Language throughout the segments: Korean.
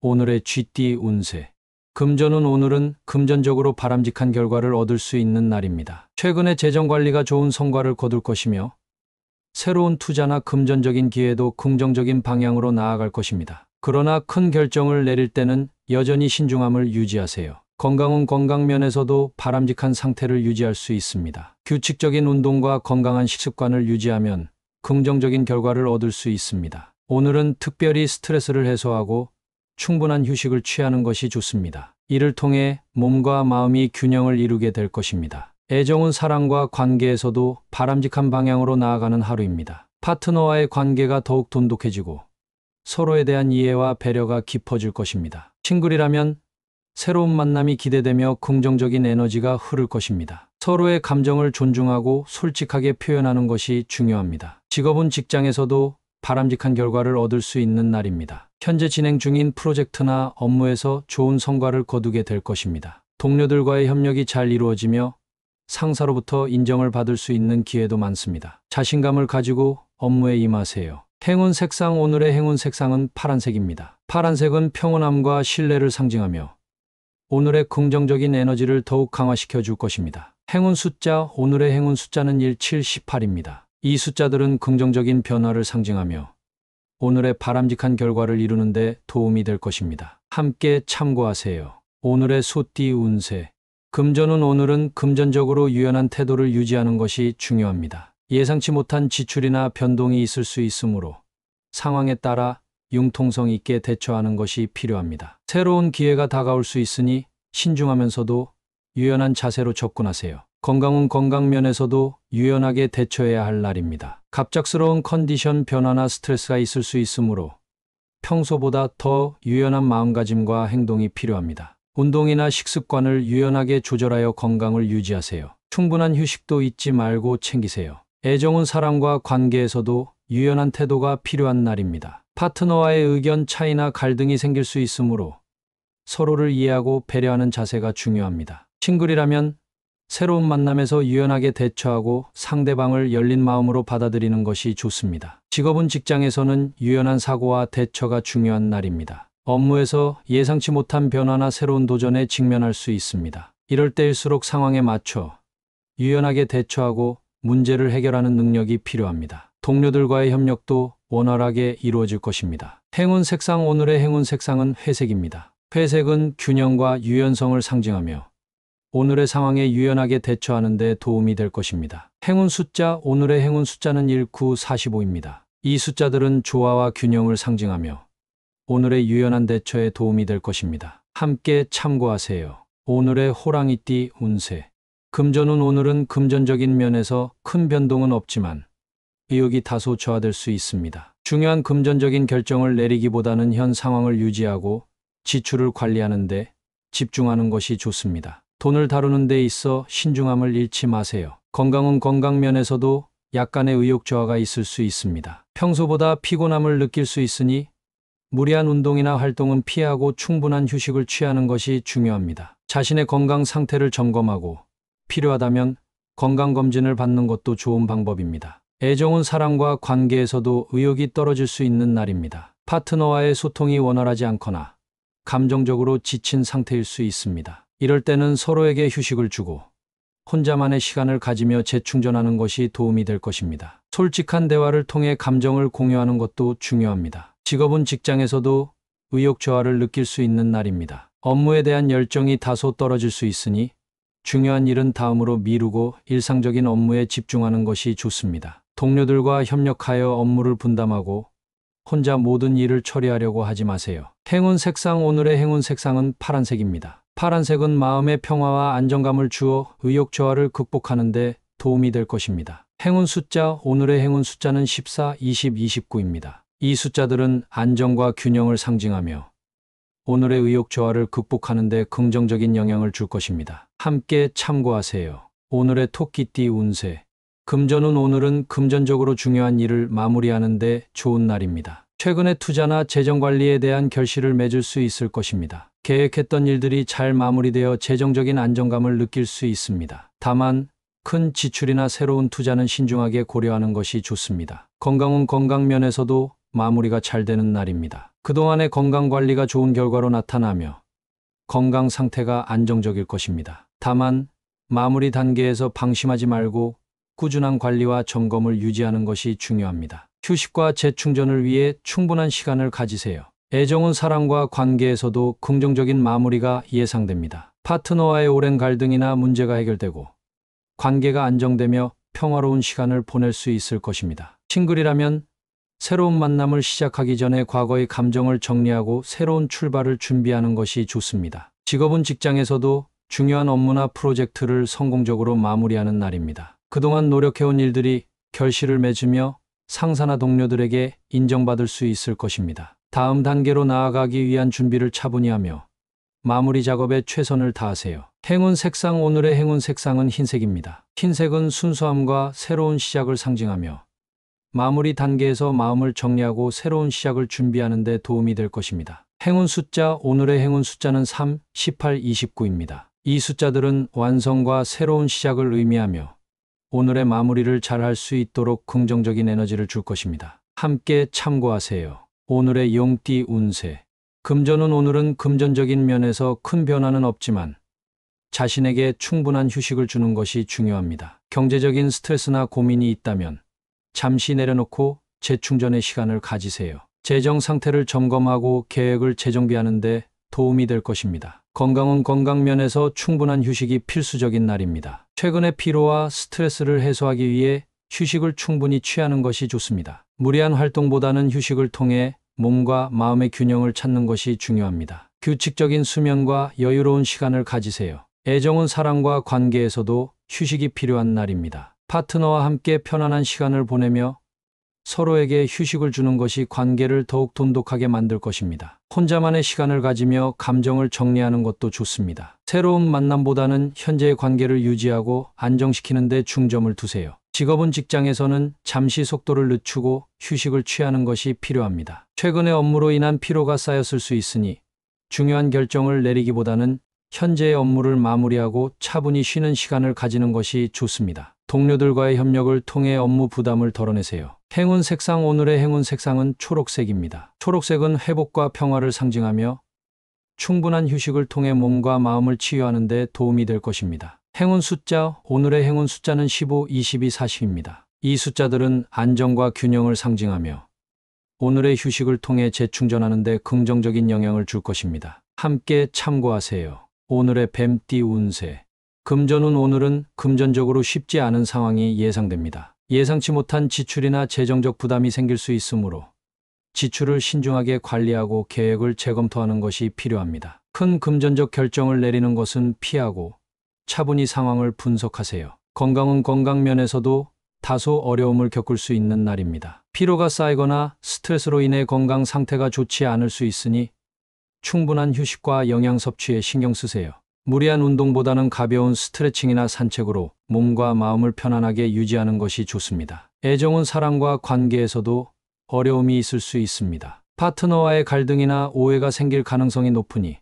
오늘의 쥐띠 운세. 금전운. 오늘은 금전적으로 바람직한 결과를 얻을 수 있는 날입니다. 최근에 재정관리가 좋은 성과를 거둘 것이며 새로운 투자나 금전적인 기회도 긍정적인 방향으로 나아갈 것입니다. 그러나 큰 결정을 내릴 때는 여전히 신중함을 유지하세요. 건강은 건강 면에서도 바람직한 상태를 유지할 수 있습니다. 규칙적인 운동과 건강한 식습관을 유지하면 긍정적인 결과를 얻을 수 있습니다. 오늘은 특별히 스트레스를 해소하고 충분한 휴식을 취하는 것이 좋습니다. 이를 통해 몸과 마음이 균형을 이루게 될 것입니다. 애정은 사랑과 관계에서도 바람직한 방향으로 나아가는 하루입니다. 파트너와의 관계가 더욱 돈독해지고 서로에 대한 이해와 배려가 깊어질 것입니다. 싱글이라면 새로운 만남이 기대되며 긍정적인 에너지가 흐를 것입니다. 서로의 감정을 존중하고 솔직하게 표현하는 것이 중요합니다. 직업은 직장에서도 바람직한 결과를 얻을 수 있는 날입니다. 현재 진행 중인 프로젝트나 업무에서 좋은 성과를 거두게 될 것입니다. 동료들과의 협력이 잘 이루어지며 상사로부터 인정을 받을 수 있는 기회도 많습니다. 자신감을 가지고 업무에 임하세요. 행운 색상. 오늘의 행운 색상은 파란색입니다. 파란색은 평온함과 신뢰를 상징하며 오늘의 긍정적인 에너지를 더욱 강화시켜 줄 것입니다. 행운 숫자. 오늘의 행운 숫자는 1, 7, 18입니다. 이 숫자들은 긍정적인 변화를 상징하며 오늘의 바람직한 결과를 이루는 데 도움이 될 것입니다. 함께 참고하세요. 오늘의 소띠 운세. 금전운. 오늘은 금전적으로 유연한 태도를 유지하는 것이 중요합니다. 예상치 못한 지출이나 변동이 있을 수 있으므로 상황에 따라 융통성 있게 대처하는 것이 필요합니다. 새로운 기회가 다가올 수 있으니 신중하면서도 유연한 자세로 접근하세요. 건강은 건강 면에서도 유연하게 대처해야 할 날입니다. 갑작스러운 컨디션 변화나 스트레스가 있을 수 있으므로 평소보다 더 유연한 마음가짐과 행동이 필요합니다. 운동이나 식습관을 유연하게 조절하여 건강을 유지하세요. 충분한 휴식도 잊지 말고 챙기세요. 애정은 사랑과 관계에서도 유연한 태도가 필요한 날입니다. 파트너와의 의견 차이나 갈등이 생길 수 있으므로 서로를 이해하고 배려하는 자세가 중요합니다. 싱글이라면 새로운 만남에서 유연하게 대처하고 상대방을 열린 마음으로 받아들이는 것이 좋습니다. 직업은 직장에서는 유연한 사고와 대처가 중요한 날입니다. 업무에서 예상치 못한 변화나 새로운 도전에 직면할 수 있습니다. 이럴 때일수록 상황에 맞춰 유연하게 대처하고 문제를 해결하는 능력이 필요합니다. 동료들과의 협력도 원활하게 이루어질 것입니다. 행운 색상. 오늘의 행운 색상은 회색입니다. 회색은 균형과 유연성을 상징하며 오늘의 상황에 유연하게 대처하는 데 도움이 될 것입니다. 행운 숫자. 오늘의 행운 숫자는 1, 9, 45입니다. 이 숫자들은 조화와 균형을 상징하며 오늘의 유연한 대처에 도움이 될 것입니다. 함께 참고하세요. 오늘의 호랑이띠 운세. 금전운. 오늘은 금전적인 면에서 큰 변동은 없지만 의욕이 다소 저하될 수 있습니다. 중요한 금전적인 결정을 내리기보다는 현 상황을 유지하고 지출을 관리하는 데 집중하는 것이 좋습니다. 돈을 다루는 데 있어 신중함을 잃지 마세요. 건강은 건강 면에서도 약간의 의욕 저하가 있을 수 있습니다. 평소보다 피곤함을 느낄 수 있으니 무리한 운동이나 활동은 피하고 충분한 휴식을 취하는 것이 중요합니다. 자신의 건강 상태를 점검하고 필요하다면 건강검진을 받는 것도 좋은 방법입니다. 애정은 사랑과 관계에서도 의욕이 떨어질 수 있는 날입니다. 파트너와의 소통이 원활하지 않거나 감정적으로 지친 상태일 수 있습니다. 이럴 때는 서로에게 휴식을 주고 혼자만의 시간을 가지며 재충전하는 것이 도움이 될 것입니다. 솔직한 대화를 통해 감정을 공유하는 것도 중요합니다. 직업은 직장에서도 의욕 저하를 느낄 수 있는 날입니다. 업무에 대한 열정이 다소 떨어질 수 있으니 중요한 일은 다음으로 미루고 일상적인 업무에 집중하는 것이 좋습니다. 동료들과 협력하여 업무를 분담하고 혼자 모든 일을 처리하려고 하지 마세요. 행운 색상. 오늘의 행운 색상은 파란색입니다. 파란색은 마음의 평화와 안정감을 주어 의욕 저하를 극복하는 데 도움이 될 것입니다. 행운 숫자. 오늘의 행운 숫자는 14, 20, 29입니다. 이 숫자들은 안정과 균형을 상징하며 오늘의 의욕 저하를 극복하는 데 긍정적인 영향을 줄 것입니다. 함께 참고하세요. 오늘의 토끼띠 운세. 금전운. 오늘은 금전적으로 중요한 일을 마무리하는 데 좋은 날입니다. 최근에 투자나 재정관리에 대한 결실을 맺을 수 있을 것입니다. 계획했던 일들이 잘 마무리되어 재정적인 안정감을 느낄 수 있습니다. 다만 큰 지출이나 새로운 투자는 신중하게 고려하는 것이 좋습니다. 건강은 건강 면에서도 마무리가 잘 되는 날입니다. 그동안의 건강 관리가 좋은 결과로 나타나며 건강 상태가 안정적일 것입니다. 다만 마무리 단계에서 방심하지 말고 꾸준한 관리와 점검을 유지하는 것이 중요합니다. 휴식과 재충전을 위해 충분한 시간을 가지세요. 애정은 사랑과 관계에서도 긍정적인 마무리가 예상됩니다. 파트너와의 오랜 갈등이나 문제가 해결되고 관계가 안정되며 평화로운 시간을 보낼 수 있을 것입니다. 싱글이라면 새로운 만남을 시작하기 전에 과거의 감정을 정리하고 새로운 출발을 준비하는 것이 좋습니다. 직업은 직장에서도 중요한 업무나 프로젝트를 성공적으로 마무리하는 날입니다. 그동안 노력해온 일들이 결실을 맺으며 상사나 동료들에게 인정받을 수 있을 것입니다. 다음 단계로 나아가기 위한 준비를 차분히 하며 마무리 작업에 최선을 다하세요. 행운 색상. 오늘의 행운 색상은 흰색입니다. 흰색은 순수함과 새로운 시작을 상징하며 마무리 단계에서 마음을 정리하고 새로운 시작을 준비하는 데 도움이 될 것입니다. 행운 숫자. 오늘의 행운 숫자는 3, 18, 29입니다. 이 숫자들은 완성과 새로운 시작을 의미하며 오늘의 마무리를 잘할 수 있도록 긍정적인 에너지를 줄 것입니다. 함께 참고하세요. 오늘의 용띠 운세. 금전운. 오늘은 금전적인 면에서 큰 변화는 없지만 자신에게 충분한 휴식을 주는 것이 중요합니다. 경제적인 스트레스나 고민이 있다면 잠시 내려놓고 재충전의 시간을 가지세요. 재정 상태를 점검하고 계획을 재정비하는 데 도움이 될 것입니다. 건강은 건강 면에서 충분한 휴식이 필수적인 날입니다. 최근의 피로와 스트레스를 해소하기 위해 휴식을 충분히 취하는 것이 좋습니다. 무리한 활동보다는 휴식을 통해 몸과 마음의 균형을 찾는 것이 중요합니다. 규칙적인 수면과 여유로운 시간을 가지세요. 애정은 사랑과 관계에서도 휴식이 필요한 날입니다. 파트너와 함께 편안한 시간을 보내며 서로에게 휴식을 주는 것이 관계를 더욱 돈독하게 만들 것입니다. 혼자만의 시간을 가지며 감정을 정리하는 것도 좋습니다. 새로운 만남보다는 현재의 관계를 유지하고 안정시키는 데 중점을 두세요. 직업은 직장에서는 잠시 속도를 늦추고 휴식을 취하는 것이 필요합니다. 최근의 업무로 인한 피로가 쌓였을 수 있으니 중요한 결정을 내리기보다는 현재의 업무를 마무리하고 차분히 쉬는 시간을 가지는 것이 좋습니다. 동료들과의 협력을 통해 업무 부담을 덜어내세요. 행운 색상. 오늘의 행운 색상은 초록색입니다. 초록색은 회복과 평화를 상징하며 충분한 휴식을 통해 몸과 마음을 치유하는 데 도움이 될 것입니다. 행운 숫자. 오늘의 행운 숫자는 15, 22, 40입니다. 이 숫자들은 안정과 균형을 상징하며 오늘의 휴식을 통해 재충전하는 데 긍정적인 영향을 줄 것입니다. 함께 참고하세요. 오늘의 뱀띠 운세. 금전운. 오늘은 금전적으로 쉽지 않은 상황이 예상됩니다. 예상치 못한 지출이나 재정적 부담이 생길 수 있으므로 지출을 신중하게 관리하고 계획을 재검토하는 것이 필요합니다. 큰 금전적 결정을 내리는 것은 피하고 차분히 상황을 분석하세요. 건강은 건강 면에서도 다소 어려움을 겪을 수 있는 날입니다. 피로가 쌓이거나 스트레스로 인해 건강 상태가 좋지 않을 수 있으니 충분한 휴식과 영양 섭취에 신경 쓰세요. 무리한 운동보다는 가벼운 스트레칭이나 산책으로 몸과 마음을 편안하게 유지하는 것이 좋습니다. 애정은 사랑과 관계에서도 어려움이 있을 수 있습니다. 파트너와의 갈등이나 오해가 생길 가능성이 높으니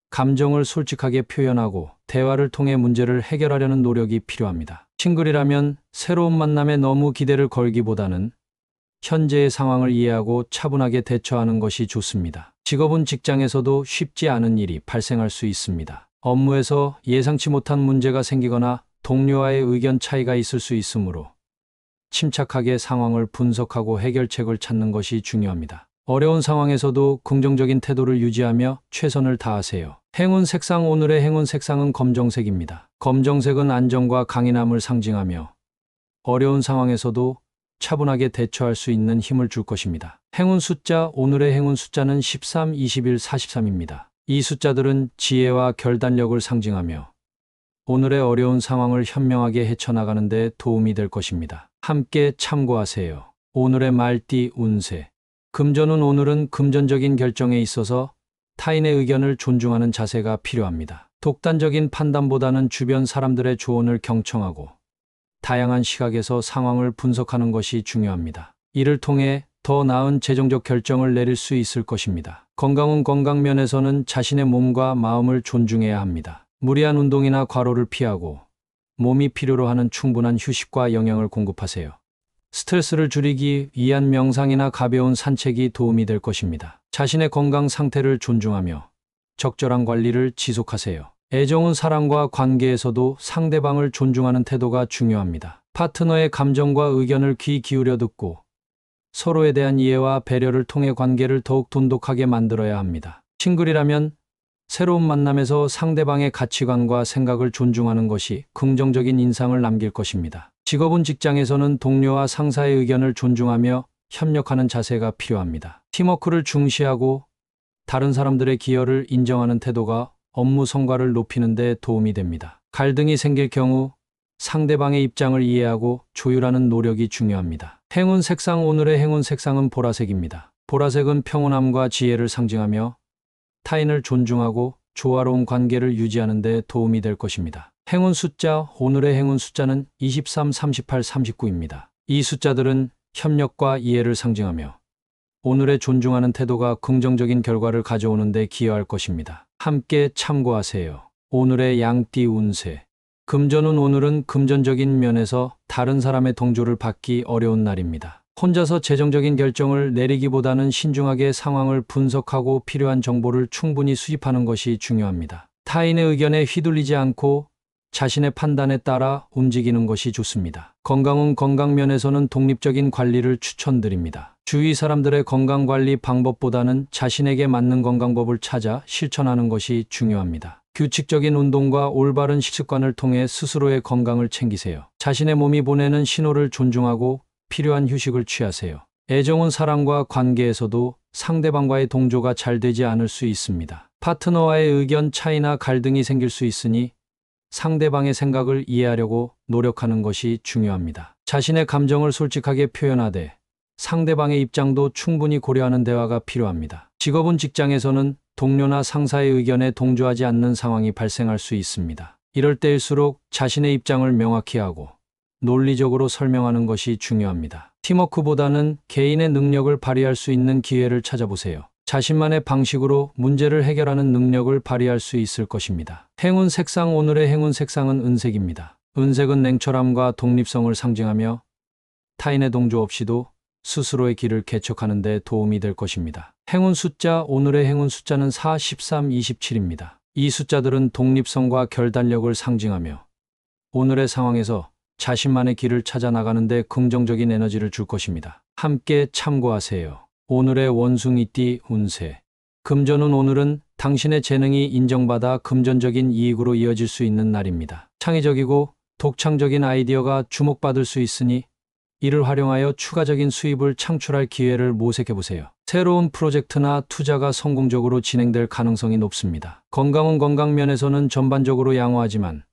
감정을 솔직하게 표현하고 대화를 통해 문제를 해결하려는 노력이 필요합니다. 싱글이라면 새로운 만남에 너무 기대를 걸기보다는 현재의 상황을 이해하고 차분하게 대처하는 것이 좋습니다. 직업은 직장에서도 쉽지 않은 일이 발생할 수 있습니다. 업무에서 예상치 못한 문제가 생기거나 동료와의 의견 차이가 있을 수 있으므로 침착하게 상황을 분석하고 해결책을 찾는 것이 중요합니다. 어려운 상황에서도 긍정적인 태도를 유지하며 최선을 다하세요. 행운 색상. 오늘의 행운 색상은 검정색입니다. 검정색은 안정과 강인함을 상징하며 어려운 상황에서도 차분하게 대처할 수 있는 힘을 줄 것입니다. 행운 숫자. 오늘의 행운 숫자는 13, 21, 43입니다. 이 숫자들은 지혜와 결단력을 상징하며 오늘의 어려운 상황을 현명하게 헤쳐나가는 데 도움이 될 것입니다. 함께 참고하세요. 오늘의 말띠 운세. 금전운. 오늘은 금전적인 결정에 있어서 타인의 의견을 존중하는 자세가 필요합니다. 독단적인 판단보다는 주변 사람들의 조언을 경청하고 다양한 시각에서 상황을 분석하는 것이 중요합니다. 이를 통해 더 나은 재정적 결정을 내릴 수 있을 것입니다. 건강은 건강 면에서는 자신의 몸과 마음을 존중해야 합니다. 무리한 운동이나 과로를 피하고 몸이 필요로 하는 충분한 휴식과 영양을 공급하세요. 스트레스를 줄이기 위한 명상이나 가벼운 산책이 도움이 될 것입니다. 자신의 건강 상태를 존중하며 적절한 관리를 지속하세요. 애정은 사랑과 관계에서도 상대방을 존중하는 태도가 중요합니다. 파트너의 감정과 의견을 귀 기울여 듣고 서로에 대한 이해와 배려를 통해 관계를 더욱 돈독하게 만들어야 합니다. 싱글이라면 새로운 만남에서 상대방의 가치관과 생각을 존중하는 것이 긍정적인 인상을 남길 것입니다. 직업은 직장에서는 동료와 상사의 의견을 존중하며 협력하는 자세가 필요합니다. 팀워크를 중시하고 다른 사람들의 기여를 인정하는 태도가 업무 성과를 높이는 데 도움이 됩니다. 갈등이 생길 경우 상대방의 입장을 이해하고 조율하는 노력이 중요합니다. 행운 색상. 오늘의 행운 색상은 보라색입니다. 보라색은 평온함과 지혜를 상징하며 타인을 존중하고 조화로운 관계를 유지하는 데 도움이 될 것입니다. 행운 숫자. 오늘의 행운 숫자는 23, 38, 39입니다. 이 숫자들은 협력과 이해를 상징하며 오늘의 존중하는 태도가 긍정적인 결과를 가져오는 데 기여할 것입니다. 함께 참고하세요. 오늘의 양띠 운세. 금전운. 오늘은 금전적인 면에서 다른 사람의 동조를 받기 어려운 날입니다. 혼자서 재정적인 결정을 내리기보다는 신중하게 상황을 분석하고 필요한 정보를 충분히 수집하는 것이 중요합니다. 타인의 의견에 휘둘리지 않고 자신의 판단에 따라 움직이는 것이 좋습니다. 건강운. 건강 면에서는 독립적인 관리를 추천드립니다. 주위 사람들의 건강관리 방법보다는 자신에게 맞는 건강법을 찾아 실천하는 것이 중요합니다. 규칙적인 운동과 올바른 식습관을 통해 스스로의 건강을 챙기세요. 자신의 몸이 보내는 신호를 존중하고 필요한 휴식을 취하세요. 애정은. 사랑과 관계에서도 상대방과의 동조가 잘 되지 않을 수 있습니다. 파트너와의 의견 차이나 갈등이 생길 수 있으니 상대방의 생각을 이해하려고 노력하는 것이 중요합니다. 자신의 감정을 솔직하게 표현하되 상대방의 입장도 충분히 고려하는 대화가 필요합니다. 직업은 직장에서는 동료나 상사의 의견에 동조하지 않는 상황이 발생할 수 있습니다. 이럴 때일수록 자신의 입장을 명확히 하고 논리적으로 설명하는 것이 중요합니다. 팀워크보다는 개인의 능력을 발휘할 수 있는 기회를 찾아보세요. 자신만의 방식으로 문제를 해결하는 능력을 발휘할 수 있을 것입니다. 행운 색상. 오늘의 행운 색상은 은색입니다. 은색은 냉철함과 독립성을 상징하며 타인의 동조 없이도 스스로의 길을 개척하는 데 도움이 될 것입니다. 행운 숫자. 오늘의 행운 숫자는 4, 13, 27입니다. 이 숫자들은 독립성과 결단력을 상징하며 오늘의 상황에서 자신만의 길을 찾아 나가는 데 긍정적인 에너지를 줄 것입니다. 함께 참고하세요. 오늘의 원숭이띠 운세. 금전운. 오늘은 당신의 재능이 인정받아 금전적인 이익으로 이어질 수 있는 날입니다. 창의적이고 독창적인 아이디어가 주목받을 수 있으니 이를 활용하여 추가적인 수입을 창출할 기회를 모색해보세요. 새로운 프로젝트나 투자가 성공적으로 진행될 가능성이 높습니다. 건강은. 건강 면에서는 전반적으로 양호하지만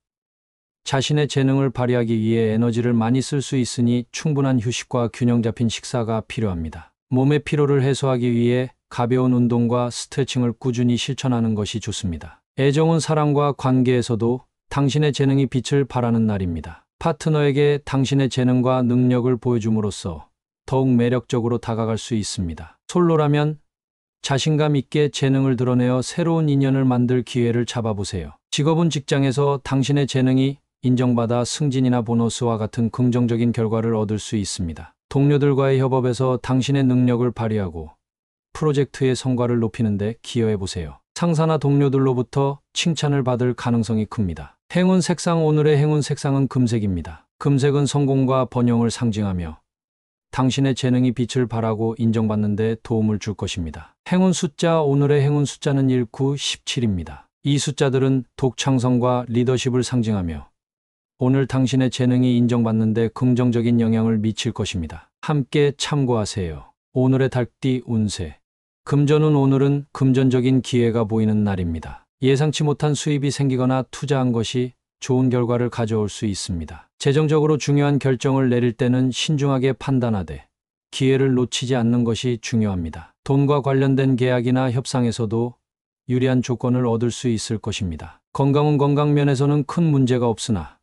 자신의 재능을 발휘하기 위해 에너지를 많이 쓸 수 있으니 충분한 휴식과 균형 잡힌 식사가 필요합니다. 몸의 피로를 해소하기 위해 가벼운 운동과 스트레칭을 꾸준히 실천하는 것이 좋습니다. 애정은. 사랑과 관계에서도 당신의 재능이 빛을 발하는 날입니다. 파트너에게 당신의 재능과 능력을 보여줌으로써 더욱 매력적으로 다가갈 수 있습니다. 솔로라면 자신감 있게 재능을 드러내어 새로운 인연을 만들 기회를 잡아보세요. 직업은 직장에서 당신의 재능이 인정받아 승진이나 보너스와 같은 긍정적인 결과를 얻을 수 있습니다. 동료들과의 협업에서 당신의 능력을 발휘하고 프로젝트의 성과를 높이는 데 기여해보세요. 상사나 동료들로부터 칭찬을 받을 가능성이 큽니다. 행운 색상. 오늘의 행운 색상은 금색입니다. 금색은 성공과 번영을 상징하며 당신의 재능이 빛을 발하고 인정받는 데 도움을 줄 것입니다. 행운 숫자. 오늘의 행운 숫자는 1, 9, 17입니다. 이 숫자들은 독창성과 리더십을 상징하며 오늘 당신의 재능이 인정받는 데 긍정적인 영향을 미칠 것입니다. 함께 참고하세요. 오늘의 달띠 운세. 금전운. 오늘은 금전적인 기회가 보이는 날입니다. 예상치 못한 수입이 생기거나 투자한 것이 좋은 결과를 가져올 수 있습니다. 재정적으로 중요한 결정을 내릴 때는 신중하게 판단하되 기회를 놓치지 않는 것이 중요합니다. 돈과 관련된 계약이나 협상에서도 유리한 조건을 얻을 수 있을 것입니다. 건강은. 건강 면에서는 큰 문제가 없으나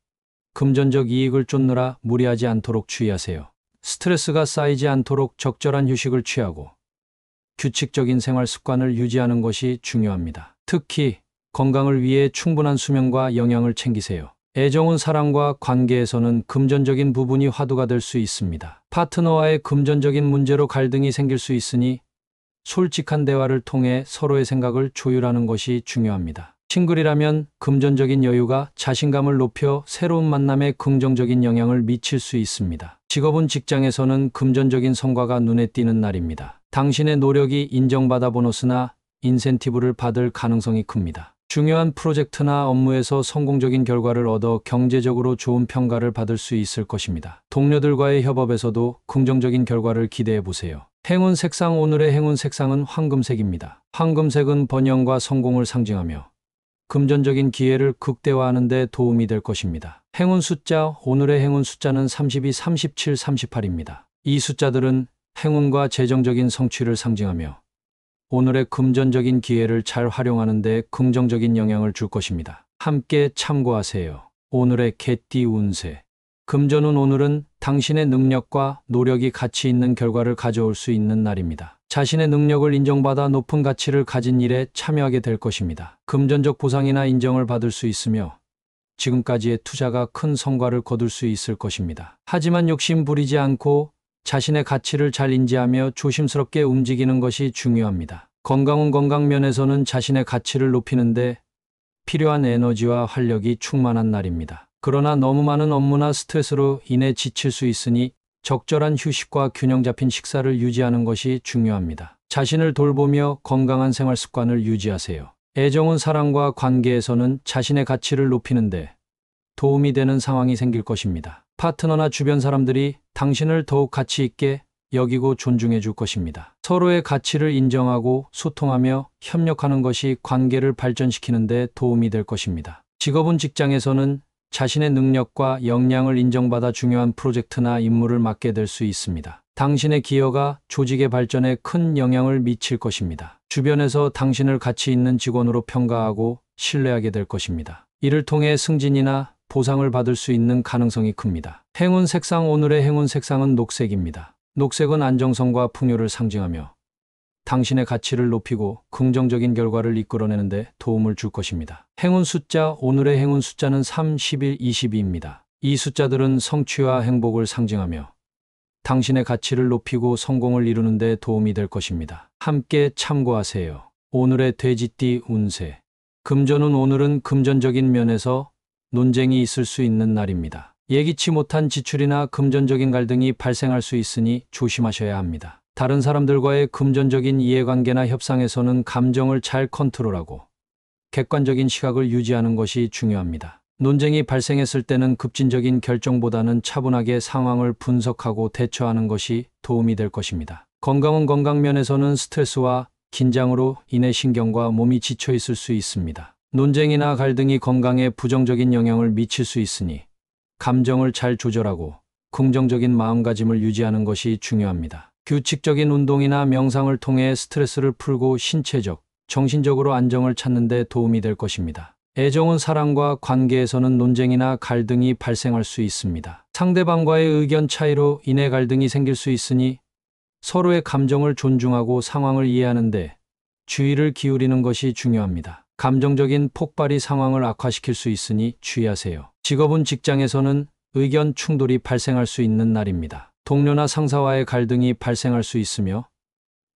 금전적 이익을 쫓느라 무리하지 않도록 주의하세요. 스트레스가 쌓이지 않도록 적절한 휴식을 취하고 규칙적인 생활 습관을 유지하는 것이 중요합니다. 특히 건강을 위해 충분한 수면과 영양을 챙기세요. 애정은 사랑과 관계에서는 금전적인 부분이 화두가 될 수 있습니다. 파트너와의 금전적인 문제로 갈등이 생길 수 있으니 솔직한 대화를 통해 서로의 생각을 조율하는 것이 중요합니다. 싱글이라면 금전적인 여유가 자신감을 높여 새로운 만남에 긍정적인 영향을 미칠 수 있습니다. 직업은 직장에서는 금전적인 성과가 눈에 띄는 날입니다. 당신의 노력이 인정받아 보너스나 인센티브를 받을 가능성이 큽니다. 중요한 프로젝트나 업무에서 성공적인 결과를 얻어 경제적으로 좋은 평가를 받을 수 있을 것입니다. 동료들과의 협업에서도 긍정적인 결과를 기대해 보세요. 행운 색상. 오늘의 행운 색상은 황금색입니다. 황금색은 번영과 성공을 상징하며 금전적인 기회를 극대화하는 데 도움이 될 것입니다. 행운 숫자. 오늘의 행운 숫자는 32, 37, 38입니다. 이 숫자들은 행운과 재정적인 성취를 상징하며 오늘의 금전적인 기회를 잘 활용하는 데 긍정적인 영향을 줄 것입니다. 함께 참고하세요. 오늘의 개띠 운세. 금전운. 오늘은 당신의 능력과 노력이 가치 있는 결과를 가져올 수 있는 날입니다. 자신의 능력을 인정받아 높은 가치를 가진 일에 참여하게 될 것입니다. 금전적 보상이나 인정을 받을 수 있으며 지금까지의 투자가 큰 성과를 거둘 수 있을 것입니다. 하지만 욕심 부리지 않고 자신의 가치를 잘 인지하며 조심스럽게 움직이는 것이 중요합니다. 건강은. 건강 면에서는 자신의 가치를 높이는데 필요한 에너지와 활력이 충만한 날입니다. 그러나 너무 많은 업무나 스트레스로 인해 지칠 수 있으니 적절한 휴식과 균형 잡힌 식사를 유지하는 것이 중요합니다. 자신을 돌보며 건강한 생활 습관을 유지하세요. 애정은. 사랑과 관계에서는 자신의 가치를 높이는데 도움이 되는 상황이 생길 것입니다. 파트너나 주변 사람들이 당신을 더욱 가치 있게 여기고 존중해 줄 것입니다. 서로의 가치를 인정하고 소통하며 협력하는 것이 관계를 발전시키는 데 도움이 될 것입니다. 직업은. 직장에서는 자신의 능력과 역량을 인정받아 중요한 프로젝트나 임무를 맡게 될 수 있습니다. 당신의 기여가 조직의 발전에 큰 영향을 미칠 것입니다. 주변에서 당신을 가치 있는 직원으로 평가하고 신뢰하게 될 것입니다. 이를 통해 승진이나 보상을 받을 수 있는 가능성이 큽니다. 행운 색상. 오늘의 행운 색상은 녹색입니다. 녹색은 안정성과 풍요를 상징하며 당신의 가치를 높이고 긍정적인 결과를 이끌어내는 데 도움을 줄 것입니다. 행운 숫자. 오늘의 행운 숫자는 3, 11, 22입니다. 이 숫자들은 성취와 행복을 상징하며 당신의 가치를 높이고 성공을 이루는 데 도움이 될 것입니다. 함께 참고하세요. 오늘의 돼지띠 운세. 금전운. 오늘은 금전적인 면에서 논쟁이 있을 수 있는 날입니다. 예기치 못한 지출이나 금전적인 갈등이 발생할 수 있으니 조심하셔야 합니다. 다른 사람들과의 금전적인 이해관계나 협상에서는 감정을 잘 컨트롤하고 객관적인 시각을 유지하는 것이 중요합니다. 논쟁이 발생했을 때는 급진적인 결정보다는 차분하게 상황을 분석하고 대처하는 것이 도움이 될 것입니다. 건강은. 건강 면에서는 스트레스와 긴장으로 인해 신경과 몸이 지쳐 있을 수 있습니다. 논쟁이나 갈등이 건강에 부정적인 영향을 미칠 수 있으니 감정을 잘 조절하고 긍정적인 마음가짐을 유지하는 것이 중요합니다. 규칙적인 운동이나 명상을 통해 스트레스를 풀고 신체적, 정신적으로 안정을 찾는 데 도움이 될 것입니다. 애정은. 사랑과 관계에서는 논쟁이나 갈등이 발생할 수 있습니다. 상대방과의 의견 차이로 인해 갈등이 생길 수 있으니 서로의 감정을 존중하고 상황을 이해하는 데 주의를 기울이는 것이 중요합니다. 감정적인 폭발이 상황을 악화시킬 수 있으니 주의하세요. 직업은. 직장에서는 의견 충돌이 발생할 수 있는 날입니다. 동료나 상사와의 갈등이 발생할 수 있으며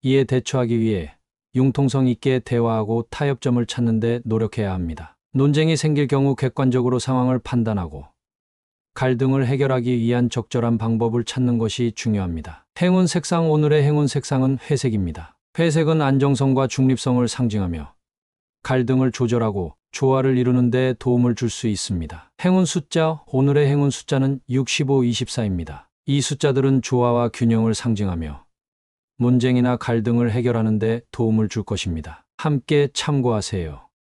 이에 대처하기 위해 융통성 있게 대화하고 타협점을 찾는 데 노력해야 합니다. 논쟁이 생길 경우 객관적으로 상황을 판단하고 갈등을 해결하기 위한 적절한 방법을 찾는 것이 중요합니다. 행운 색상. 오늘의 행운 색상은 회색입니다. 회색은 안정성과 중립성을 상징하며 갈등을 조절하고 조화를 이루는 데 도움을 줄 수 있습니다. 행운 숫자. 오늘의 행운 숫자는 65, 24입니다. 이 숫자들은 조화와 균형을 상징하며 논쟁이나 갈등을 해결하는 데 도움을 줄 것입니다. 함께 참고하세요.